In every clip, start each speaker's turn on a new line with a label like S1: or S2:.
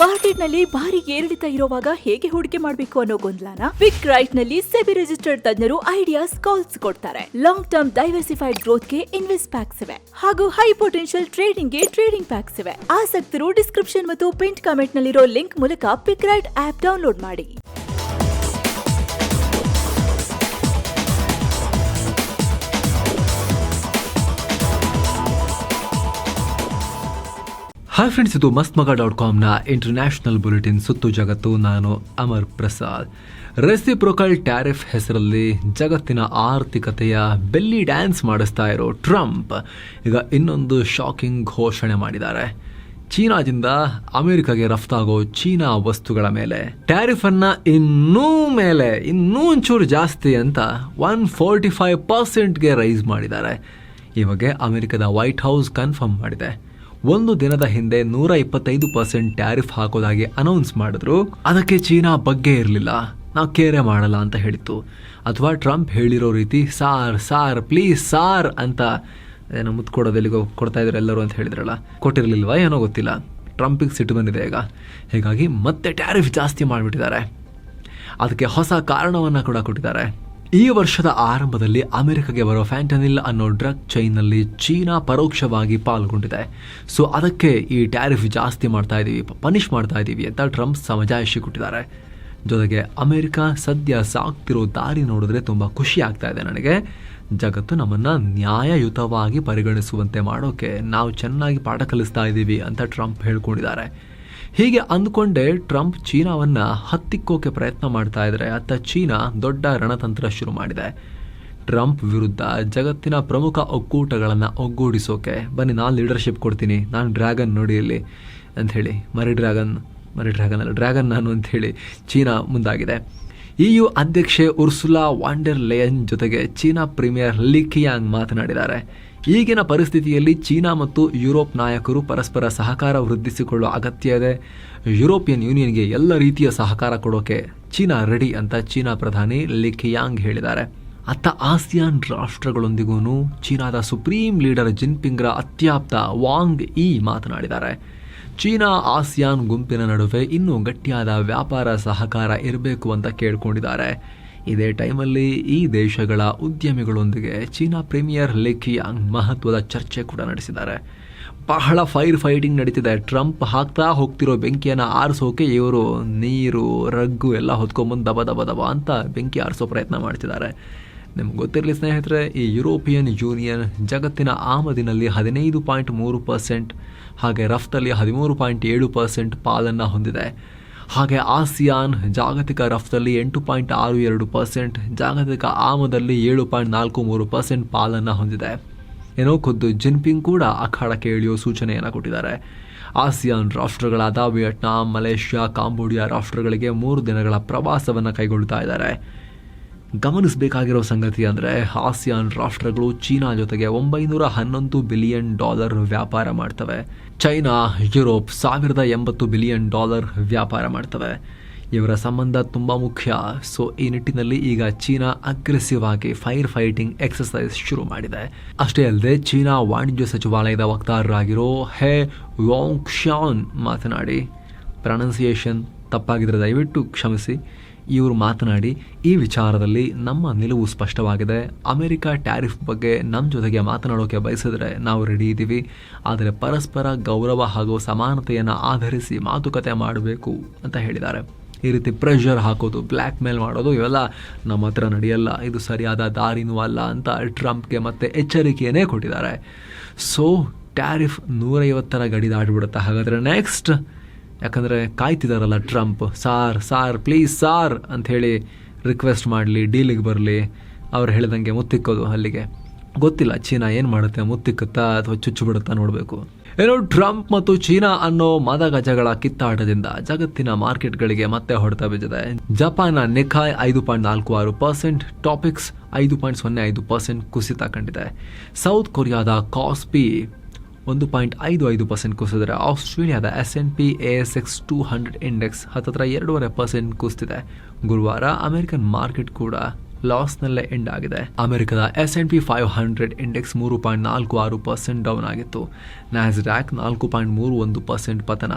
S1: Market ನಲ್ಲಿ ಭಾರಿ ಏರಿಳಿತ ಇರುವಾಗ ಹೇಗೆ ಹೂಡಿಕೆ ಮಾಡಬೇಕು ಅನ್ನೋ ಗೊಂದಲನ ಕ್ವಿಕ್ ರೈಟ್ ನಲ್ಲಿ ಸೆಬಿ ರಿಜಿಸ್ಟರ್ಡ್ ತಜ್ಞರು ಐಡಿಯಾಸ್ ಕಾಲ್ಸ್ ಕೊಡ್ತಾರೆ. ಲಾಂಗ್ ಟರ್ಮ್ ಡೈವರ್ಸಿಫೈಡ್ ಗ್ರೋತ್ ಗೆ ಇನ್ವೆಸ್ಟ್ ಪ್ಯಾಕ್ಸ್ ಇವೆ ಹಾಗೂ ಹೈ ಪೊಟೆನ್ಶಿಯಲ್ ಟ್ರೇಡಿಂಗ್ ಗೆ ಟ್ರೇಡಿಂಗ್ ಪ್ಯಾಕ್ಸ್ ಇವೆ. ಆಸಕ್ತರು ಡಿಸ್ಕ್ರಿಪ್ಷನ್ ಮತ್ತು ಪಿನ್ ಕಾಮೆಂಟ್ ನಲ್ಲಿರೋ ಲಿಂಕ್ ಮೂಲಕ ಕ್ವಿಕ್ ರೈಟ್ ಆಪ್ ಡೌನ್ಲೋಡ್ ಮಾಡಿ.
S2: ಹಾಯ್ ಫ್ರೆಂಡ್ಸ್, ಇದು ಮಸ್ತ್ಮಗ.com ಇಂಟರ್ನ್ಯಾಷನಲ್ ಬುಲೆಟಿನ್ ಸುತ್ತು ಜಗತ್ತು. ನಾನು ಅಮರ್ ಪ್ರಸಾದ್. ರೆಸಿಪ್ರೊಕಲ್ ಟ್ಯಾರಿಫ್ ಹೆಸರಲ್ಲಿ ಜಗತ್ತಿನ ಆರ್ಥಿಕತೆಯ ಬೆಲ್ಲಿ ಡ್ಯಾನ್ಸ್ ಮಾಡಿಸ್ತಾ ಇರೋ ಟ್ರಂಪ್ ಈಗ ಇನ್ನೊಂದು ಶಾಕಿಂಗ್ ಘೋಷಣೆ ಮಾಡಿದ್ದಾರೆ. ಚೀನಾದಿಂದ ಅಮೆರಿಕಾಗೆ ರಫ್ತಾಗೋ ಚೀನಾ ವಸ್ತುಗಳ ಮೇಲೆ ಟ್ಯಾರಿಫ್ ಅನ್ನ ಇನ್ನೂ ಒಂಚೂರು ಜಾಸ್ತಿ ಅಂತ 145% ರೈಸ್ ಮಾಡಿದ್ದಾರೆ. ಈ ಬಗ್ಗೆ ಅಮೆರಿಕದ ವೈಟ್ ಹೌಸ್ ಕನ್ಫರ್ಮ್ ಮಾಡಿದೆ. ಒಂದು ದಿನದ ಹಿಂದೆ 125% ಟ್ಯಾರಿಫ್ ಹಾಕೋದಾಗಿ ಅನೌನ್ಸ್ ಮಾಡಿದ್ರು. ಅದಕ್ಕೆ ಚೀನಾ ಬಗ್ಗೆ ಇರಲಿಲ್ಲ, ನಾವು ಕೇರೆ ಮಾಡಲ್ಲ ಅಂತ ಹೇಳಿತ್ತು. ಅಥವಾ ಟ್ರಂಪ್ ಹೇಳಿರೋ ರೀತಿ ಸಾರ್ ಪ್ಲೀಸ್ ಸಾರ್ ಅಂತ ಏನೋ ಮುತ್ತು ಕೊಡೋದೆಲ್ಲಿಗೋ ಕೊಡ್ತಾ ಇದ್ರು ಎಲ್ಲರೂ ಅಂತ ಹೇಳಿದ್ರಲ್ಲ, ಕೊಟ್ಟಿರಲಿಲ್ವಾ ಏನೋ ಗೊತ್ತಿಲ್ಲ. ಟ್ರಂಪಿಗೆ ಸಿಟ್ಟು ಬಂದಿದೆ ಈಗ. ಹೀಗಾಗಿ ಮತ್ತೆ ಟ್ಯಾರಿಫ್ ಜಾಸ್ತಿ ಮಾಡಿಬಿಟ್ಟಿದ್ದಾರೆ. ಅದಕ್ಕೆ ಹೊಸ ಕಾರಣವನ್ನು ಕೂಡ ಕೊಟ್ಟಿದ್ದಾರೆ. ಈ ವರ್ಷದ ಆರಂಭದಲ್ಲಿ ಅಮೆರಿಕಾಗೆ ಬರೋ ಫ್ಯಾಂಟನಿಲ್ ಅನ್ನೋ ಡ್ರಗ್ ಚೈನ್ನಲ್ಲಿ ಚೀನಾ ಪರೋಕ್ಷವಾಗಿ ಪಾಲ್ಗೊಂಡಿದೆ. ಸೊ ಅದಕ್ಕೆ ಈ ಟ್ಯಾರಿಫ್ ಜಾಸ್ತಿ ಮಾಡ್ತಾ ಇದ್ದೀವಿ, ಪನಿಷ್ ಮಾಡ್ತಾ ಇದ್ದೀವಿ ಅಂತ ಟ್ರಂಪ್ ಸಮಜಾಯಿಷಿ ಕೊಟ್ಟಿದ್ದಾರೆ. ಜೊತೆಗೆ ಅಮೆರಿಕ ಸದ್ಯ ಸಾಗ್ತಿರೋ ದಾರಿ ನೋಡಿದ್ರೆ ತುಂಬ ಖುಷಿ ಆಗ್ತಾ ಇದೆ ನನಗೆ. ಜಗತ್ತು ನಮ್ಮನ್ನು ನ್ಯಾಯಯುತವಾಗಿ ಪರಿಗಣಿಸುವಂತೆ ಮಾಡೋಕೆ ನಾವು ಚೆನ್ನಾಗಿ ಪಾಠ ಕಲಿಸ್ತಾ ಇದ್ದೀವಿ ಅಂತ ಟ್ರಂಪ್ ಹೇಳ್ಕೊಂಡಿದ್ದಾರೆ. ಹೀಗೆ ಅಂದ್ಕೊಂಡೆ ಟ್ರಂಪ್ ಚೀನಾವನ್ನು ಹತ್ತಿಕ್ಕೋಕೆ ಪ್ರಯತ್ನ ಮಾಡ್ತಾ ಇದ್ರೆ ಅತ್ತ ಚೀನಾ ದೊಡ್ಡ ರಣತಂತ್ರ ಶುರು ಮಾಡಿದೆ. ಟ್ರಂಪ್ ವಿರುದ್ಧ ಜಗತ್ತಿನ ಪ್ರಮುಖ ಒಕ್ಕೂಟಗಳನ್ನು ಒಗ್ಗೂಡಿಸೋಕೆ ಬನ್ನಿ, ನಾನು ಲೀಡರ್ಶಿಪ್ ಕೊಡ್ತೀನಿ, ನಾನು ಡ್ರ್ಯಾಗನ್ ನೋಡಿ ಇಲ್ಲಿ ಅಂಥೇಳಿ, ಮರಿ ಡ್ರ್ಯಾಗನ್ ಅಲ್ಲ ಡ್ರ್ಯಾಗನ್ ನಾನು ಅಂಥೇಳಿ ಚೀನಾ ಮುಂದಾಗಿದೆ. EU ಅಧ್ಯಕ್ಷೆ ಉರ್ಸುಲಾ ವಾಂಡರ್ ಲೇಯನ್ ಜೊತೆಗೆ ಚೀನಾ ಪ್ರೀಮಿಯರ್ ಲಿ ಕಿಯಾಂಗ್ ಮಾತನಾಡಿದ್ದಾರೆ. ಈಗಿನ ಪರಿಸ್ಥಿತಿಯಲ್ಲಿ ಚೀನಾ ಮತ್ತು ಯುರೋಪ್ ನಾಯಕರು ಪರಸ್ಪರ ಸಹಕಾರ ವೃದ್ಧಿಸಿಕೊಳ್ಳುವ ಅಗತ್ಯ ಇದೆ. ಯುರೋಪಿಯನ್ ಯೂನಿಯನ್ಗೆ ಎಲ್ಲ ರೀತಿಯ ಸಹಕಾರ ಕೊಡೋಕೆ ಚೀನಾ ರೆಡಿ ಅಂತ ಚೀನಾ ಪ್ರಧಾನಿ ಲಿ ಕಿಯಾಂಗ್ ಹೇಳಿದ್ದಾರೆ. ಅತ್ತ ಆಸಿಯಾನ್ ರಾಷ್ಟ್ರಗಳೊಂದಿಗೂ ಚೀನಾದ ಸುಪ್ರೀಂ ಲೀಡರ್ ಜಿನ್ಪಿಂಗ್ರ ಅತ್ಯಾಪ್ತ ವಾಂಗ್ ಈ ಮಾತನಾಡಿದ್ದಾರೆ. ಚೀನಾ ಆಸಿಯಾನ್ ಗುಂಪಿನ ನಡುವೆ ಇನ್ನೂ ಗಟ್ಟಿಯಾದ ವ್ಯಾಪಾರ ಸಹಕಾರ ಇರಬೇಕು ಅಂತ ಕೇಳ್ಕೊಂಡಿದ್ದಾರೆ. ಇದೇ ಟೈಮಲ್ಲಿ ಈ ದೇಶಗಳ ಉದ್ಯಮಿಗಳೊಂದಿಗೆ ಚೀನಾ ಪ್ರೀಮಿಯರ್ ಲಿ ಕಿಯಾಂಗ್ ಮಹತ್ವದ ಚರ್ಚೆ ಕೂಡ ನಡೆಸಿದ್ದಾರೆ. ಬಹಳ ಫೈಟಿಂಗ್ ನಡೀತಿದೆ. ಟ್ರಂಪ್ ಹಾಕ್ತಾ ಹೋಗ್ತಿರೋ ಬೆಂಕಿಯನ್ನು ಆರಿಸೋಕೆ ಇವರು ನೀರು ರಗ್ಗು ಎಲ್ಲ ಹೊತ್ಕೊಂಬಂದು ದಬ ಅಂತ ಬೆಂಕಿ ಆರಿಸೋ ಪ್ರಯತ್ನ ಮಾಡ್ತಿದ್ದಾರೆ. ನಿಮ್ಗೆ ಗೊತ್ತಿರಲಿ ಸ್ನೇಹಿತರೆ, ಈ ಯುರೋಪಿಯನ್ ಯೂನಿಯನ್ ಜಗತ್ತಿನ ಆಮದಿನಲ್ಲಿ 15.3% ಹಾಗೆ ರಫ್ತಲ್ಲಿ 13.7% ಪಾಲನ್ನು ಹೊಂದಿದೆ. ಹಾಗೆ ಆಸಿಯಾನ್ ಜಾಗತಿಕ ರಫ್ತಲ್ಲಿ 8.62%, ಜಾಗತಿಕ ಆಮದಲ್ಲಿ 7.43% ಪಾಲನ್ನು ಹೊಂದಿದೆ. ಏನೋ ಖುದ್ದು ಜಿನ್ಪಿಂಗ್ ಕೂಡ ಅಖಾಡಕ್ಕೆ ಇಳಿಯೋ ಸೂಚನೆಯನ್ನು ಕೊಟ್ಟಿದ್ದಾರೆ. ಆಸಿಯಾನ್ ರಾಷ್ಟ್ರಗಳಾದ ವಿಯೆಟ್ನಾಂ, ಮಲೇಷ್ಯಾ, ಕಾಂಬೋಡಿಯಾ ರಾಷ್ಟ್ರಗಳಿಗೆ 3 ದಿನಗಳ ಪ್ರವಾಸವನ್ನು ಕೈಗೊಳ್ತಾ ಇದ್ದಾರೆ. ಗಮನಿಸಬೇಕಾಗಿರೋ ಸಂಗತಿ ಅಂದರೆ ಆಸಿಯಾನ್ ರಾಷ್ಟ್ರಗಳು ಚೀನಾ ಜೊತೆಗೆ $911 ಬಿಲಿಯನ್ ವ್ಯಾಪಾರ ಮಾಡ್ತವೆ. ಚೈನಾ, ಯುರೋಪ್ $1080 ಬಿಲಿಯನ್ ವ್ಯಾಪಾರ ಮಾಡ್ತವೆ. ಇವರ ಸಂಬಂಧ ತುಂಬ ಮುಖ್ಯ. ಸೊ ಈ ನಿಟ್ಟಿನಲ್ಲಿ ಈಗ ಚೀನಾ ಅಗ್ರೆಸಿವ್ ಆಗಿ ಫೈಟಿಂಗ್ ಎಕ್ಸರ್ಸೈಸ್ ಶುರು ಮಾಡಿದೆ. ಅಷ್ಟೇ ಅಲ್ಲದೆ ಚೀನಾ ವಾಣಿಜ್ಯ ಸಚಿವಾಲಯದ ವಕ್ತಾರರಾಗಿರೋ ಹೆ ವಾಂಗ್ಶಾನ್ ಮಾತನಾಡಿ, ಪ್ರೊನೌನ್ಸಿಯೇಷನ್ ತಪ್ಪಾಗಿದ್ರೆ ದಯವಿಟ್ಟು ಕ್ಷಮಿಸಿ, ಇವರು ಮಾತನಾಡಿ ಈ ವಿಚಾರದಲ್ಲಿ ನಮ್ಮ ನಿಲುವು ಸ್ಪಷ್ಟವಾಗಿದೆ. ಅಮೆರಿಕ ಟ್ಯಾರಿಫ್ ಬಗ್ಗೆ ನಮ್ಮ ಜೊತೆಗೆ ಮಾತನಾಡೋಕೆ ಬಯಸಿದ್ರೆ ನಾವು ರೆಡಿ ಇದ್ದೀವಿ, ಆದರೆ ಪರಸ್ಪರ ಗೌರವ ಹಾಗೂ ಸಮಾನತೆಯನ್ನು ಆಧರಿಸಿ ಮಾತುಕತೆ ಮಾಡಬೇಕು ಅಂತ ಹೇಳಿದ್ದಾರೆ. ಈ ರೀತಿ ಪ್ರೆಷರ್ ಹಾಕೋದು, ಬ್ಲ್ಯಾಕ್ ಮೇಲ್ ಮಾಡೋದು ಇವೆಲ್ಲ ನಮ್ಮ ಹತ್ರ ನಡೆಯಲ್ಲ, ಇದು ಸರಿಯಾದ ದಾರಿನೂ ಅಲ್ಲ ಅಂತ ಟ್ರಂಪ್ಗೆ ಮತ್ತೆ ಎಚ್ಚರಿಕೆಯನ್ನೇ ಕೊಟ್ಟಿದ್ದಾರೆ. ಸೊ ಟ್ಯಾರಿಫ್ 150 ಗಡಿ ದಾಟಿಬಿಡುತ್ತೆ. ಹಾಗಾದರೆ ನೆಕ್ಸ್ಟ್, ಯಾಕಂದರೆ ಕಾಯ್ತಿದಾರಲ್ಲ ಟ್ರಂಪ್, ಸಾರ್ ಪ್ಲೀಸ್ ಸಾರ್ ಅಂಥೇಳಿ ರಿಕ್ವೆಸ್ಟ್ ಮಾಡಲಿ, ಡೀಲಿಗೆ ಬರಲಿ, ಅವ್ರು ಹೇಳಿದಂಗೆ ಮುತ್ತಿಕ್ಕೋದು. ಅಲ್ಲಿಗೆ ಗೊತ್ತಿಲ್ಲ ಚೀನಾ ಏನು ಮಾಡುತ್ತೆ, ಮುತ್ತಿಕ್ಕುತ್ತಾ ಅಥವಾ ಚುಚ್ಚು ಬಿಡುತ್ತಾ ನೋಡಬೇಕು. ಏನೋ ಟ್ರಂಪ್ ಮತ್ತು ಚೀನಾ ಅನ್ನೋ ಮದಗಜಗಳ ಕಿತ್ತಾಟದಿಂದ ಜಗತ್ತಿನ ಮಾರ್ಕೆಟ್ಗಳಿಗೆ ಮತ್ತೆ ಹೊಡೆತ ಬಿದ್ದಿದೆ. ಜಪಾನ್ನ ನಿಕಾಯ್ 5.46%, ಟಾಪಿಕ್ಸ್ 5.05% ಕುಸಿತ ಕಂಡಿದೆ. ಸೌತ್ ಕೊರಿಯಾದ ಕಾಸ್ಪಿ 1.55% ಕುಸಿದರೆ ಆಸ್ಟ್ರೇಲಿಯಾದ S&P ASX 200 ಇಂಡೆಕ್ಸ್ 2.5% ಕುಸಿದಿದೆ. ಗುರುವಾರ ಅಮೆರಿಕನ್ ಮಾರ್ಕೆಟ್ ಕೂಡ ಲಾಸ್ನಲ್ಲೇ ಎಂಡ್ ಆಗಿದೆ. ಅಮೆರಿಕದ S&P 500 ಇಂಡೆಕ್ಸ್ 3.46% ಡೌನ್ ಆಗಿತ್ತು. ನ್ಯಾಸ್ಡ್ಯಾಕ್ 4.31% ಪತನ.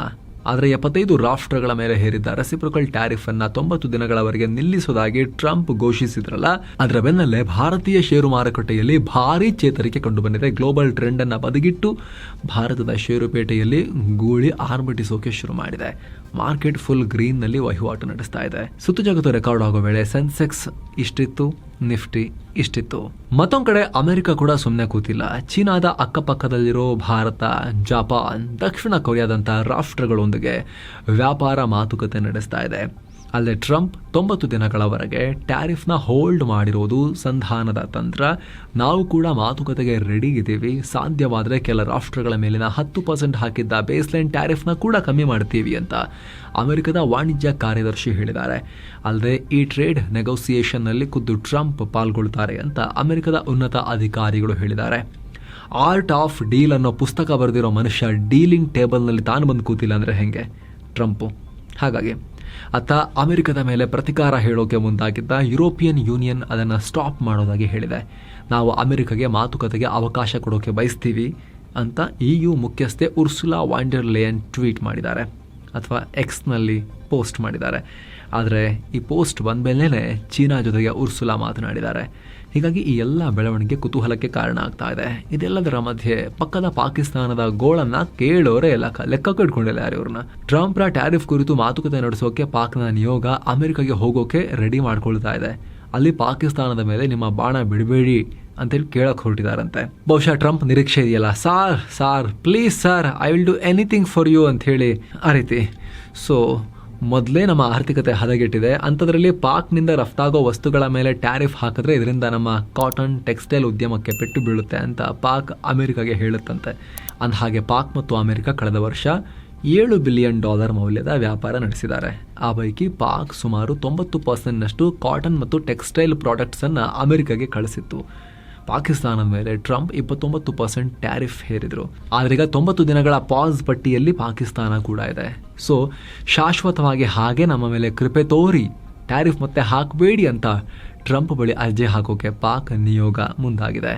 S2: ಆದರೆ 75 ರಾಷ್ಟ್ರಗಳ ಮೇಲೆ ಹೇರಿದ್ದ ರೆಸಿಪ್ರೋಕಲ್ ಟ್ಯಾರಿಫ್ ಅನ್ನ 90 ದಿನಗಳವರೆಗೆ ನಿಲ್ಲಿಸುವುದಾಗಿ ಟ್ರಂಪ್ ಘೋಷಿಸಿದ್ರಲ್ಲ, ಅದರ ಬೆನ್ನಲ್ಲೇ ಭಾರತೀಯ ಷೇರು ಮಾರುಕಟ್ಟೆಯಲ್ಲಿ ಭಾರೀ ಚೇತರಿಕೆ ಕಂಡುಬಂದಿದೆ. ಗ್ಲೋಬಲ್ ಟ್ರೆಂಡ್ ಅನ್ನ ಬದಿಗಿಟ್ಟು ಭಾರತದ ಷೇರುಪೇಟೆಯಲ್ಲಿ ಗೂಳಿ ಆರ್ಭಟಿಸೋಕೆ ಶುರು ಮಾಡಿದೆ. ಮಾರ್ಕೆಟ್ ಫುಲ್ ಗ್ರೀನ್ ನಲ್ಲಿ ವಹಿವಾಟು ನಡೆಸ್ತಾ ಇದೆ. ಸುತ್ತು ಜಗತ್ತು ರೆಕಾರ್ಡ್ ಆಗೋ ವೇಳೆ ಸೆನ್ಸೆಕ್ಸ್ ಇಷ್ಟಿತ್ತು, ನಿಫ್ಟಿ ಇಷ್ಟಿತ್ತು. ಮತ್ತೊಂದು ಕಡೆ ಅಮೆರಿಕ ಕೂಡ ಸುಮ್ಮನೆ ಕೂತಿಲ್ಲ. ಚೀನಾದ ಅಕ್ಕಪಕ್ಕದಲ್ಲಿರೋ ಭಾರತ, ಜಪಾನ್, ದಕ್ಷಿಣ ಕೊರಿಯಾದಂಥ ರಾಷ್ಟ್ರಗಳೊಂದಿಗೆ ವ್ಯಾಪಾರ ಮಾತುಕತೆ ನಡೆಸ್ತಾ ಇದೆ. ಅಲ್ಲದೆ ಟ್ರಂಪ್ 90 ದಿನಗಳವರೆಗೆ ಟ್ಯಾರಿಫ್ನ ಹೋಲ್ಡ್ ಮಾಡಿರೋದು ಸಂಧಾನದ ತಂತ್ರ. ನಾವು ಕೂಡ ಮಾತುಕತೆಗೆ ರೆಡಿ ಇದ್ದೀವಿ, ಸಾಧ್ಯವಾದರೆ ಕೆಲ ರಾಷ್ಟ್ರಗಳ ಮೇಲಿನ 10% ಹಾಕಿದ್ದ ಬೇಸ್ಲೈನ್ ಟ್ಯಾರಿಫ್ನ ಕೂಡ ಕಮ್ಮಿ ಮಾಡ್ತೀವಿ ಅಂತ ಅಮೆರಿಕದ ವಾಣಿಜ್ಯ ಕಾರ್ಯದರ್ಶಿ ಹೇಳಿದ್ದಾರೆ. ಅಲ್ಲದೆ ಈ ಟ್ರೇಡ್ ನೆಗೋಸಿಯೇಷನ್ನಲ್ಲಿ ಖುದ್ದು ಟ್ರಂಪ್ ಪಾಲ್ಗೊಳ್ತಾರೆ ಅಂತ ಅಮೆರಿಕದ ಉನ್ನತ ಅಧಿಕಾರಿಗಳು ಹೇಳಿದ್ದಾರೆ. ಆರ್ಟ್ ಆಫ್ ಡೀಲ್ ಅನ್ನೋ ಪುಸ್ತಕ ಬರೆದಿರೋ ಮನುಷ್ಯ ಡೀಲಿಂಗ್ ಟೇಬಲ್ನಲ್ಲಿ ತಾನು ಬಂದು ಕೂತಿಲ್ಲ ಅಂದರೆ ಹೆಂಗೆ ಟ್ರಂಪು? ಹಾಗಾಗಿ ಅತ್ತ ಅಮೆರಿಕದ ಮೇಲೆ ಪ್ರತಿಕಾರ ಹೇಳೋಕೆ ಮುಂದಾಗಿದ್ದ ಯುರೋಪಿಯನ್ ಯೂನಿಯನ್ ಅದನ್ನು ಸ್ಟಾಪ್ ಮಾಡೋದಾಗಿ ಹೇಳಿದೆ. ನಾವು ಅಮೆರಿಕಗೆ ಮಾತುಕತೆಗೆ ಅವಕಾಶ ಕೊಡೋಕೆ ಬಯಸ್ತೀವಿ ಅಂತ EU ಮುಖ್ಯಸ್ಥೆ ಉರ್ಸುಲಾ ವಾಂಡರ್ ಲೇಯನ್ ಟ್ವೀಟ್ ಮಾಡಿದ್ದಾರೆ, ಅಥವಾ ಎಕ್ಸ್ನಲ್ಲಿ ಪೋಸ್ಟ್ ಮಾಡಿದ್ದಾರೆ. ಆದರೆ ಈ ಪೋಸ್ಟ್ ಬಂದ ಮೇಲೇ ಚೀನಾ ಜೊತೆಗೆ ಉರ್ಸುಲಾ ಮಾತನಾಡಿದ್ದಾರೆ. ಹೀಗಾಗಿ ಈ ಎಲ್ಲ ಬೆಳವಣಿಗೆ ಕುತೂಹಲಕ್ಕೆ ಕಾರಣ ಆಗ್ತಾ ಇದೆ. ಇದೆಲ್ಲದರ ಮಧ್ಯೆ ಪಕ್ಕದ ಪಾಕಿಸ್ತಾನದ ಗೋಳನ್ನ ಕೇಳೋರೇ ಲೆಕ್ಕಕ್ಕೆ ಇಟ್ಕೊಂಡಿಲ್ಲ ಯಾರು ಇವ್ರನ್ನ. ಟ್ರಂಪ್ರ ಟ್ಯಾರಿಫ್ ಕುರಿತು ಮಾತುಕತೆ ನಡೆಸೋಕೆ ಪಾಕ್ನ ನಿಯೋಗ ಅಮೆರಿಕಗೆ ಹೋಗೋಕೆ ರೆಡಿ ಮಾಡ್ಕೊಳ್ತಾ ಇದೆ. ಅಲ್ಲಿ ಪಾಕಿಸ್ತಾನದ ಮೇಲೆ ನಿಮ್ಮ ಬಾಣ ಬಿಡಬೇಡಿ ಅಂತೇಳಿ ಕೇಳಕ್ ಹೊರಟಿದಾರಂತೆ. ಬಹುಶಃ ಟ್ರಂಪ್ ನಿರೀಕ್ಷೆ ಇದೆಯಲ್ಲ, sir please sir, I will do anything for you ಅಂತ ಹೇಳಿ ಆ ರೀತಿ. ಸೊ ಮೊದಲೇ ನಮ್ಮ ಆರ್ಥಿಕತೆ ಹದಗೆಟ್ಟಿದೆ, ಅಂಥದ್ರಲ್ಲಿ ಪಾಕ್ನಿಂದ ರಫ್ತಾಗೋ ವಸ್ತುಗಳ ಮೇಲೆ ಟ್ಯಾರಿಫ್ ಹಾಕಿದ್ರೆ ಇದರಿಂದ ನಮ್ಮ ಕಾಟನ್ ಟೆಕ್ಸ್ಟೈಲ್ ಉದ್ಯಮಕ್ಕೆ ಪೆಟ್ಟು ಬೀಳುತ್ತೆ ಅಂತ ಪಾಕ್ ಅಮೆರಿಕಾಗೆ ಹೇಳುತ್ತಂತೆ. ಅಂದಹಾಗೆ ಪಾಕ್ ಮತ್ತು ಅಮೆರಿಕ ಕಳೆದ ವರ್ಷ $7 ಬಿಲಿಯನ್ ಮೌಲ್ಯದ ವ್ಯಾಪಾರ ನಡೆಸಿದ್ದಾರೆ. ಆ ಪೈಕಿ ಪಾಕ್ ಸುಮಾರು 90%ನಷ್ಟು ಕಾಟನ್ ಮತ್ತು ಟೆಕ್ಸ್ಟೈಲ್ ಪ್ರಾಡಕ್ಟ್ಸನ್ನು ಅಮೆರಿಕಾಗೆ ಕಳಿಸಿತ್ತು. ಪಾಕಿಸ್ತಾನದ ಮೇಲೆ ಟ್ರಂಪ್ 29% ಟ್ಯಾರಿಫ್ ಹೇರಿದ್ರು. ಆದರೆ ಈಗ 90 ದಿನಗಳ ಪಾಸ್ ಪಟ್ಟಿಯಲ್ಲಿ ಪಾಕಿಸ್ತಾನ ಕೂಡ ಇದೆ. ಸೊ ಶಾಶ್ವತವಾಗಿ ಹಾಗೆ ನಮ್ಮ ಮೇಲೆ ಕೃಪೆ ತೋರಿ ಟ್ಯಾರಿಫ್ ಮತ್ತೆ ಹಾಕಬೇಡಿ ಅಂತ ಟ್ರಂಪ್ ಬಳಿ ಅರ್ಜಿ ಹಾಕೋಕೆ ಪಾಕ್ ನಿಯೋಗ ಮುಂದಾಗಿದೆ.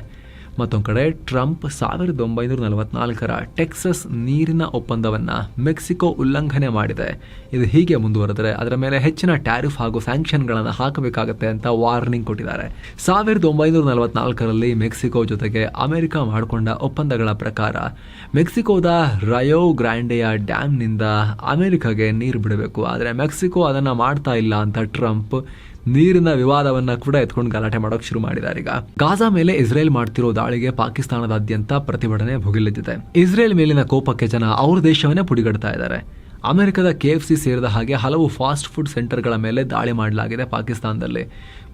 S2: ಮತ್ತೊಂದು ಕಡೆ ಟ್ರಂಪ್ 1944ರ ಟೆಕ್ಸಸ್ ನೀರಿನ ಒಪ್ಪಂದವನ್ನು ಮೆಕ್ಸಿಕೋ ಉಲ್ಲಂಘನೆ ಮಾಡಿದೆ. ಇದು ಹೀಗೆ ಮುಂದುವರೆದರೆ ಅದರ ಮೇಲೆ ಹೆಚ್ಚಿನ ಟ್ಯಾರಿಫ್ ಹಾಗೂ ಸ್ಯಾಂಕ್ಷನ್ಗಳನ್ನು ಹಾಕಬೇಕಾಗತ್ತೆ ಅಂತ ವಾರ್ನಿಂಗ್ ಕೊಟ್ಟಿದ್ದಾರೆ. 1944ರಲ್ಲಿ ಮೆಕ್ಸಿಕೋ ಜೊತೆಗೆ ಅಮೆರಿಕ ಮಾಡಿಕೊಂಡ ಒಪ್ಪಂದಗಳ ಪ್ರಕಾರ ಮೆಕ್ಸಿಕೋದ ರಯೋ ಗ್ರ್ಯಾಂಡೆಯ ಡ್ಯಾಮ್ನಿಂದ ಅಮೆರಿಕಾಗೆ ನೀರು ಬಿಡಬೇಕು. ಆದರೆ ಮೆಕ್ಸಿಕೋ ಅದನ್ನು ಮಾಡ್ತಾ ಇಲ್ಲ ಅಂತ ಟ್ರಂಪ್ ನೀರಿನ ವಿವಾದವನ್ನ ಕೂಡ ಎತ್ಕೊಂಡು ಗಲಾಟೆ ಮಾಡೋಕೆ ಶುರು ಮಾಡಿದ್ದಾರೆ. ಈಗ ಗಾಜಾ ಮೇಲೆ ಇಸ್ರೇಲ್ ಮಾಡ್ತಿರೋ ದಾಳಿಗೆ ಪಾಕಿಸ್ತಾನದಾದ್ಯಂತ ಪ್ರತಿಭಟನೆ ಭುಗಿಲೆದ್ದಿದೆ. ಇಸ್ರೇಲ್ ಮೇಲಿನ ಕೋಪಕ್ಕೆ ಜನ ಅವ್ರ ದೇಶವನ್ನೇ ಪುಡಿಗಡ್ತಾ ಇದ್ದಾರೆ. ಅಮೆರಿಕದ KFC ಸೇರಿದ ಹಾಗೆ ಹಲವು ಫಾಸ್ಟ್ ಫುಡ್ ಸೆಂಟರ್ಗಳ ಮೇಲೆ ದಾಳಿ ಮಾಡಲಾಗಿದೆ ಪಾಕಿಸ್ತಾನದಲ್ಲಿ.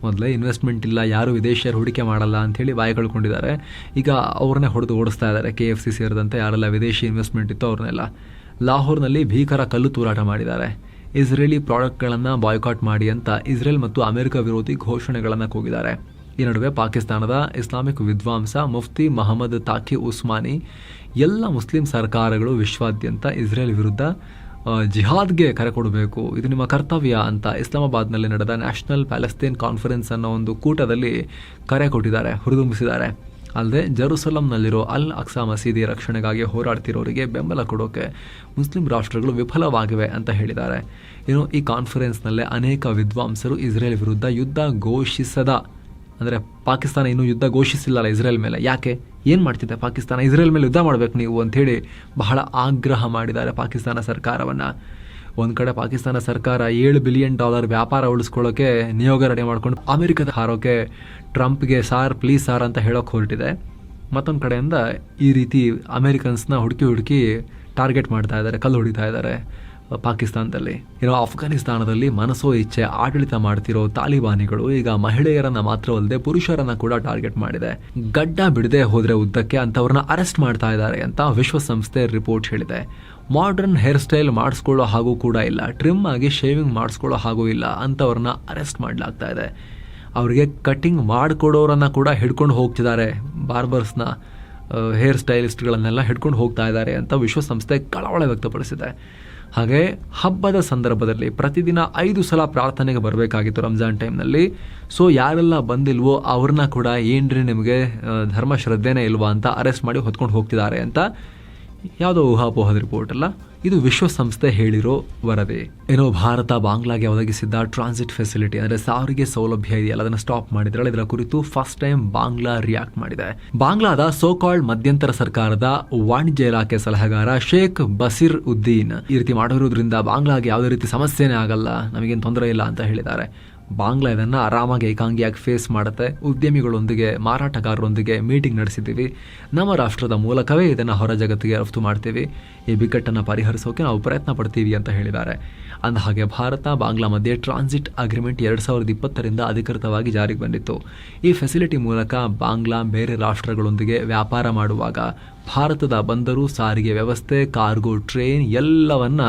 S2: ಮೊದಲೇ ಇನ್ವೆಸ್ಟ್ಮೆಂಟ್ ಇಲ್ಲ, ಯಾರು ವಿದೇಶಿಯರು ಹೂಡಿಕೆ ಮಾಡಲ್ಲ ಅಂಥೇಳಿ ಬಾಯಿ ಕಳ್ಕೊಂಡಿದ್ದಾರೆ. ಈಗ ಅವ್ರನ್ನೇ ಹೊಡೆದು ಓಡಿಸ್ತಾ ಇದ್ದಾರೆ. KFC ಸೇರಿದಂತೆ ಯಾರೆಲ್ಲ ವಿದೇಶಿ ಇನ್ವೆಸ್ಟ್ಮೆಂಟ್ ಇತ್ತು ಅವ್ರನ್ನೆಲ್ಲ. ಲಾಹೋರ್ನಲ್ಲಿ ಭೀಕರ ಕಲ್ಲು ತೂರಾಟ ಮಾಡಿದ್ದಾರೆ. ಇಸ್ರೇಲಿ ಪ್ರಾಡಕ್ಟ್ಗಳನ್ನು ಬಾಯ್ಕಾಟ್ ಮಾಡಿ ಅಂತ ಇಸ್ರೇಲ್ ಮತ್ತು ಅಮೆರಿಕ ವಿರೋಧಿ ಘೋಷಣೆಗಳನ್ನು ಕೂಗಿದ್ದಾರೆ. ಈ ನಡುವೆ ಪಾಕಿಸ್ತಾನದ ಇಸ್ಲಾಮಿಕ್ ವಿದ್ವಾಂಸ ಮುಫ್ತಿ ಮಹಮ್ಮದ್ ತಾಕಿ ಉಸ್ಮಾನಿ ಎಲ್ಲ ಮುಸ್ಲಿಂ ಸರ್ಕಾರಗಳು ವಿಶ್ವಾದ್ಯಂತ ಇಸ್ರೇಲ್ ವಿರುದ್ಧ ಜಿಹಾದ್ಗೆ ಕರೆ ಕೊಡಬೇಕು, ಇದು ನಿಮ್ಮ ಕರ್ತವ್ಯ ಅಂತ ಇಸ್ಲಾಮಾಬಾದ್ನಲ್ಲಿ ನಡೆದ ನ್ಯಾಷನಲ್ ಪ್ಯಾಲೆಸ್ತೈನ್ ಕಾನ್ಫರೆನ್ಸ್ ಅನ್ನೋ ಒಂದು ಕೂಟದಲ್ಲಿ ಕರೆ ಕೊಟ್ಟಿದ್ದಾರೆ, ಹುರಿದುಂಬಿಸಿದ್ದಾರೆ. ಅಲ್ಲದೆ ಜೆರುಸಲಂನಲ್ಲಿರೋ ಅಲ್ ಅಕ್ಸಾ ಮಸೀದಿ ರಕ್ಷಣೆಗಾಗಿ ಹೋರಾಡ್ತಿರೋರಿಗೆ ಬೆಂಬಲ ಕೊಡೋಕೆ ಮುಸ್ಲಿಂ ರಾಷ್ಟ್ರಗಳು ವಿಫಲವಾಗಿವೆ ಅಂತ ಹೇಳಿದ್ದಾರೆ. ಇನ್ನು ಈ ಕಾನ್ಫರೆನ್ಸ್ನಲ್ಲೇ ಅನೇಕ ವಿದ್ವಾಂಸರು ಇಸ್ರೇಲ್ ವಿರುದ್ಧ ಯುದ್ಧ ಘೋಷಿಸದ, ಅಂದರೆ ಪಾಕಿಸ್ತಾನ ಇನ್ನೂ ಯುದ್ಧ ಘೋಷಿಸಿಲ್ಲ ಇಸ್ರೇಲ್ ಮೇಲೆ, ಯಾಕೆ ಏನು ಮಾಡ್ತಿದೆ ಪಾಕಿಸ್ತಾನ, ಇಸ್ರೇಲ್ ಮೇಲೆ ಯುದ್ಧ ಮಾಡಬೇಕು ನೀವು ಅಂಥೇಳಿ ಬಹಳ ಆಗ್ರಹ ಮಾಡಿದ್ದಾರೆ ಪಾಕಿಸ್ತಾನ ಸರ್ಕಾರವನ್ನು. ಒಂದು ಕಡೆ ಪಾಕಿಸ್ತಾನ ಸರ್ಕಾರ $7 ಬಿಲಿಯನ್ ವ್ಯಾಪಾರ ಉಳಿಸ್ಕೊಳ್ಳೋಕೆ ನಿಯೋಗ ರೆಡಿ ಮಾಡ್ಕೊಂಡು ಅಮೆರಿಕದ ಹಾರೋಕೆ ಟ್ರಂಪ್ಗೆ ಸಾರ್ ಪ್ಲೀಸ್ ಸಾರ್ ಅಂತ ಹೇಳೋಕೆ ಹೊರಟಿದೆ. ಮತ್ತೊಂದು ಕಡೆಯಿಂದ ಈ ರೀತಿ ಅಮೆರಿಕನ್ಸ್ನ ಹುಡುಕಿ ಟಾರ್ಗೆಟ್ ಮಾಡ್ತಾ ಇದ್ದಾರೆ, ಕಲ್ಲು ಹೊಡಿತಾ ಇದ್ದಾರೆ ಪಾಕಿಸ್ತಾನದಲ್ಲಿ. ಇರೋ ಅಫ್ಘಾನಿಸ್ತಾನದಲ್ಲಿ ಮನಸೋ ಇಚ್ಛೆ ಆಡಳಿತ ಮಾಡ್ತಿರೋ ತಾಲಿಬಾನಿಗಳು ಈಗ ಮಹಿಳೆಯರನ್ನ ಮಾತ್ರವಲ್ಲದೆ ಪುರುಷರನ್ನ ಕೂಡ ಟಾರ್ಗೆಟ್ ಮಾಡಿದೆ. ಗಡ್ಡ ಬಿಡದೆ ಹೋದ್ರೆ ಉದ್ದಕ್ಕೆ ಅಂತವ್ರನ್ನ ಅರೆಸ್ಟ್ ಮಾಡ್ತಾ ಇದ್ದಾರೆ ಅಂತ ವಿಶ್ವಸಂಸ್ಥೆ ರಿಪೋರ್ಟ್ ಹೇಳಿದೆ. ಮಾಡರ್ನ್ ಹೇರ್ ಸ್ಟೈಲ್ ಮಾಡಿಸ್ಕೊಳ್ಳೋ ಹಾಗೂ ಕೂಡ ಇಲ್ಲ, ಟ್ರಿಮ್ ಆಗಿ ಶೇವಿಂಗ್ ಮಾಡಿಸ್ಕೊಳ್ಳೋ ಹಾಗೂ ಇಲ್ಲ ಅಂತವ್ರನ್ನ ಅರೆಸ್ಟ್ ಮಾಡಲಾಗ್ತಾ ಇದೆ. ಅವರಿಗೆ ಕಟ್ಟಿಂಗ್ ಮಾಡಿಕೊಡೋರನ್ನ ಕೂಡ ಹಿಡ್ಕೊಂಡು ಹೋಗ್ತಿದ್ದಾರೆ, ಬಾರ್ಬರ್ಸ್ನ ಹೇರ್ ಸ್ಟೈಲಿಸ್ಟ್ಗಳನ್ನೆಲ್ಲ ಹಿಡ್ಕೊಂಡು ಹೋಗ್ತಾ ಇದ್ದಾರೆ ಅಂತ ವಿಶ್ವಸಂಸ್ಥೆ ಕಳವಳ ವ್ಯಕ್ತಪಡಿಸಿದೆ. ಹಾಗೆ ಹಬ್ಬದ ಸಂದರ್ಭದಲ್ಲಿ ಪ್ರತಿದಿನ 5 ಸಲ ಪ್ರಾರ್ಥನೆಗೆ ಬರಬೇಕಾಗಿತ್ತು ರಂಜಾನ್ ಟೈಮ್ನಲ್ಲಿ. ಸೊ ಯಾರೆಲ್ಲ ಬಂದಿಲ್ವೋ ಅವ್ರನ್ನ ಕೂಡ ಏನ್ರಿ ನಿಮಗೆ ಧರ್ಮ ಶ್ರದ್ಧೆನೇ ಇಲ್ವಾ ಅಂತ ಅರೆಸ್ಟ್ ಮಾಡಿ ಹೊತ್ಕೊಂಡು ಹೋಗ್ತಿದ್ದಾರೆ ಅಂತ ಯಾವುದೋ ಊಹಾಪೋಹದ ರಿಪೋರ್ಟ್ ಅಲ್ಲ, ಇದು ವಿಶ್ವಸಂಸ್ಥೆ ಹೇಳಿರೋ ವರದಿ. ಏನೋ ಭಾರತ ಬಾಂಗ್ಲಾಗೆ ಒದಗಿಸಿದ್ದ ಟ್ರಾನ್ಸಿಟ್ ಫೆಸಿಲಿಟಿ ಅಂದ್ರೆ ಸಾರಿಗೆ ಸೌಲಭ್ಯ ಇದೆಯಲ್ಲ, ಅದನ್ನು ಸ್ಟಾಪ್ ಮಾಡಿದ್ರಲ್ಲ, ಇದರ ಕುರಿತು ಫಸ್ಟ್ ಟೈಮ್ ಬಾಂಗ್ಲಾ ರಿಯಾಕ್ಟ್ ಮಾಡಿದೆ. ಬಾಂಗ್ಲಾದ ಸೋಕಾಲ್ಡ್ ಮಧ್ಯಂತರ ಸರ್ಕಾರದ ವಾಣಿಜ್ಯ ಇಲಾಖೆ ಸಲಹೆಗಾರ ಶೇಖ್ ಬಸೀರ್ ಉದ್ದೀನ್ ಈ ರೀತಿ ಮಾಡಿರೋದ್ರಿಂದ ಬಾಂಗ್ಲಾಗೆ ಯಾವುದೇ ರೀತಿ ಸಮಸ್ಯೆನೇ ಆಗಲ್ಲ, ನಮಗೇನು ತೊಂದರೆ ಇಲ್ಲ ಅಂತ ಹೇಳಿದ್ದಾರೆ. ಬಾಂಗ್ಲಾ ಇದನ್ನು ಆರಾಮಾಗಿ ಏಕಾಂಗಿಯಾಗಿ ಫೇಸ್ ಮಾಡುತ್ತೆ. ಉದ್ಯಮಿಗಳೊಂದಿಗೆ, ಮಾರಾಟಗಾರರೊಂದಿಗೆ ಮೀಟಿಂಗ್ ನಡೆಸಿದ್ದೀವಿ. ನಮ್ಮ ರಾಷ್ಟ್ರದ ಮೂಲಕವೇ ಇದನ್ನು ಹೊರ ಜಗತ್ತಿಗೆ ರಫ್ತು ಮಾಡ್ತೀವಿ. ಈ ಬಿಕ್ಕಟ್ಟನ್ನು ಪರಿಹರಿಸೋಕೆ ನಾವು ಪ್ರಯತ್ನ ಪಡ್ತೀವಿ ಅಂತ ಹೇಳಿದ್ದಾರೆ. ಅಂದಹಾಗೆ ಭಾರತ ಬಾಂಗ್ಲಾ ಮಧ್ಯೆ ಟ್ರಾನ್ಸಿಟ್ ಅಗ್ರಿಮೆಂಟ್ 2020 ಅಧಿಕೃತವಾಗಿ ಜಾರಿಗೆ ಬಂದಿತ್ತು. ಈ ಫೆಸಿಲಿಟಿ ಮೂಲಕ ಬಾಂಗ್ಲಾ ಬೇರೆ ರಾಷ್ಟ್ರಗಳೊಂದಿಗೆ ವ್ಯಾಪಾರ ಮಾಡುವಾಗ ಭಾರತದ ಬಂದರು, ಸಾರಿಗೆ ವ್ಯವಸ್ಥೆ, ಕಾರ್ಗೋ ಟ್ರೈನ್ ಎಲ್ಲವನ್ನ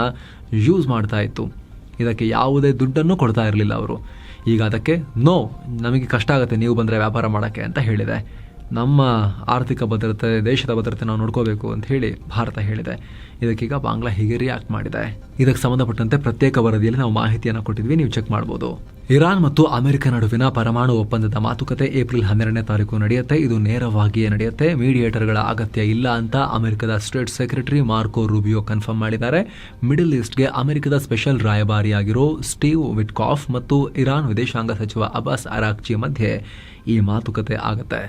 S2: ಯೂಸ್ ಮಾಡ್ತಾ ಇತ್ತು. ಇದಕ್ಕೆ ಯಾವುದೇ ದುಡ್ಡನ್ನು ಕೊಡ್ತಾ ಇರಲಿಲ್ಲ ಅವರು. ಈಗ ಅದಕ್ಕೆ ನಮಗೆ ಕಷ್ಟ ಆಗುತ್ತೆ ನೀವು ಬಂದರೆ ವ್ಯಾಪಾರ ಮಾಡೋಕ್ಕೆ ಅಂತ ಹೇಳಿದೆ. ನಮ್ಮ ಆರ್ಥಿಕ ಭದ್ರತೆ, ದೇಶದ ಭದ್ರತೆ ನಾವು ನೋಡ್ಕೋಬೇಕು ಅಂತ ಹೇಳಿ ಭಾರತ ಹೇಳಿದೆ. ಇದಕ್ಕೀಗ ಬಾಂಗ್ಲಾ ಹೀಗೆ ರಿಯಾಕ್ಟ್ ಮಾಡಿದೆ. ಇದಕ್ಕೆ ಸಂಬಂಧಪಟ್ಟಂತೆ ಪ್ರತ್ಯೇಕ ವರದಿಯಲ್ಲಿ ನಾವು ಮಾಹಿತಿಯನ್ನು ಕೊಟ್ಟಿದ್ವಿ, ನೀವು ಚೆಕ್ ಮಾಡ್ಬೋದು. ಇರಾನ್ ಮತ್ತು ಅಮೆರಿಕ ನಡುವಿನ ಪರಮಾಣು ಒಪ್ಪಂದದ ಮಾತುಕತೆ ಏಪ್ರಿಲ್ 12 ನಡೆಯುತ್ತೆ. ಇದು ನೇರವಾಗಿಯೇ ನಡೆಯುತ್ತೆ. ಮೀಡಿಯೇಟರ್ಗಳ ಅಗತ್ಯ ಇಲ್ಲ ಅಂತ ಅಮೆರಿಕದ state secretary Marco Rubio confirm ಮಾಡಿದ್ದಾರೆ. ಮಿಡಲ್ ಈಸ್ಟ್ಗೆ ಅಮೆರಿಕದ ಸ್ಪೆಷಲ್ ರಾಯಭಾರಿಯಾಗಿರೋ ಸ್ಟೀವ್ ವಿಟ್ಕಾಫ್ ಮತ್ತು ಇರಾನ್ ವಿದೇಶಾಂಗ ಸಚಿವ ಅಬ್ಬಾಸ್ ಅರಾಕ್ಚಿ ಮಧ್ಯೆ ಈ ಮಾತುಕತೆ ಆಗುತ್ತೆ.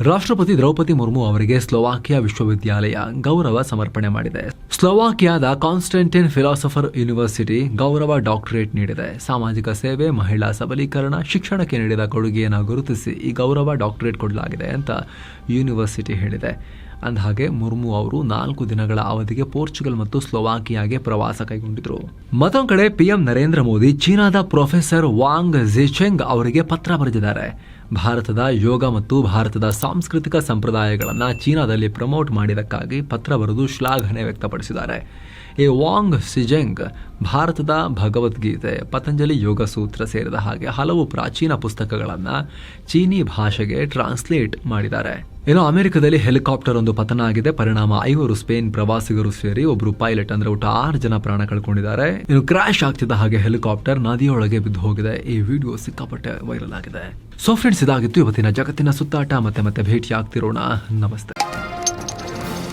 S2: ರಾಷ್ಟ್ರಪತಿ ದ್ರೌಪದಿ ಮುರ್ಮು ಅವರಿಗೆ ಸ್ಲೋವಾಕಿಯಾ ವಿಶ್ವವಿದ್ಯಾಲಯ ಗೌರವ ಸಮರ್ಪಣೆ ಮಾಡಿದೆ. ಸ್ಲೋವಾಕಿಯಾದ ಕಾನ್ಸ್ಟಂಟಿನ್ ಫಿಲಾಸಫರ್ ಯೂನಿವರ್ಸಿಟಿ ಗೌರವ ಡಾಕ್ಟರೇಟ್ ನೀಡಿದೆ. ಸಾಮಾಜಿಕ ಸೇವೆ, ಮಹಿಳಾ ಸಬಲೀಕರಣ, ಶಿಕ್ಷಣಕ್ಕೆ ನೀಡಿದ ಕೊಡುಗೆಯನ್ನು ಗುರುತಿಸಿ ಈ ಗೌರವ ಡಾಕ್ಟರೇಟ್ ಕೊಡಲಾಗಿದೆ ಅಂತ ಯೂನಿವರ್ಸಿಟಿ ಹೇಳಿದೆ. ಅಂದಹಾಗೆ ಮುರ್ಮು ಅವರು 4 ದಿನಗಳ ಅವಧಿಗೆ ಪೋರ್ಚುಗಲ್ ಮತ್ತು ಸ್ಲೋವಾಕಿಯಾಗೆ ಪ್ರವಾಸ ಕೈಗೊಂಡಿದ್ರು. ಮತ್ತೊಂದು ಕಡೆ ಪಿಎಂ ನರೇಂದ್ರ ಮೋದಿ ಚೀನಾದ ಪ್ರೊಫೆಸರ್ ವಾಂಗ್ ಝಿಚೆಂಗ್ ಅವರಿಗೆ ಪತ್ರ ಬರೆದಿದ್ದಾರೆ. ಭಾರತದ ಯೋಗ ಮತ್ತು ಭಾರತದ ಸಾಂಸ್ಕೃತಿಕ ಸಂಪ್ರದಾಯಗಳನ್ನು ಚೀನಾದಲ್ಲಿ ಪ್ರಮೋಟ್ ಮಾಡಿದ್ದಕ್ಕಾಗಿ ಪತ್ರ ಬರೆದು ಶ್ಲಾಘನೆ ವ್ಯಕ್ತಪಡಿಸಿದ್ದಾರೆ. ಈ ವಾಂಗ್ ಝಿಚೆಂಗ್ ಭಾರತದ ಭಗವದ್ಗೀತೆ, ಪತಂಜಲಿ ಯೋಗ ಸೂತ್ರ ಸೇರಿದ ಹಾಗೆ ಹಲವು ಪ್ರಾಚೀನ ಪುಸ್ತಕಗಳನ್ನು ಚೀನಿ ಭಾಷೆಗೆ ಟ್ರಾನ್ಸ್ಲೇಟ್ ಮಾಡಿದ್ದಾರೆ. ಏನೋ ಅಮೆರಿಕದಲ್ಲಿ ಹೆಲಿಕಾಪ್ಟರ್ ಒಂದು ಪತನ ಆಗಿದೆ. ಪರಿಣಾಮ 5 ಸ್ಪೇನ್ ಪ್ರವಾಸಿಗರು ಸೇರಿ ಒಬ್ಬರು ಪೈಲಟ್ ಅಂದ್ರೆ ಒಟ್ಟು 6 ಜನ ಪ್ರಾಣ ಕಳ್ಕೊಂಡಿದ್ದಾರೆ. ಇನ್ನು ಕ್ರಾಶ್ ಆಗ್ತಿದ್ದ ಹಾಗೆ ಹೆಲಿಕಾಪ್ಟರ್ ನದಿಯೊಳಗೆ ಬಿದ್ದು ಹೋಗಿದೆ. ಈ ವಿಡಿಯೋ ಸಿಕ್ಕಾಪಟ್ಟೆ ವೈರಲ್ ಆಗಿದೆ. ಸೊ ಫ್ರೆಂಡ್ಸ್, ಇದಾಗಿತ್ತು ಇವತ್ತಿನ ಜಗತ್ತಿನ ಸುತ್ತಾಟ. ಮತ್ತೆ ಭೇಟಿ ಆಗ್ತಿರೋಣ. ನಮಸ್ತೆ.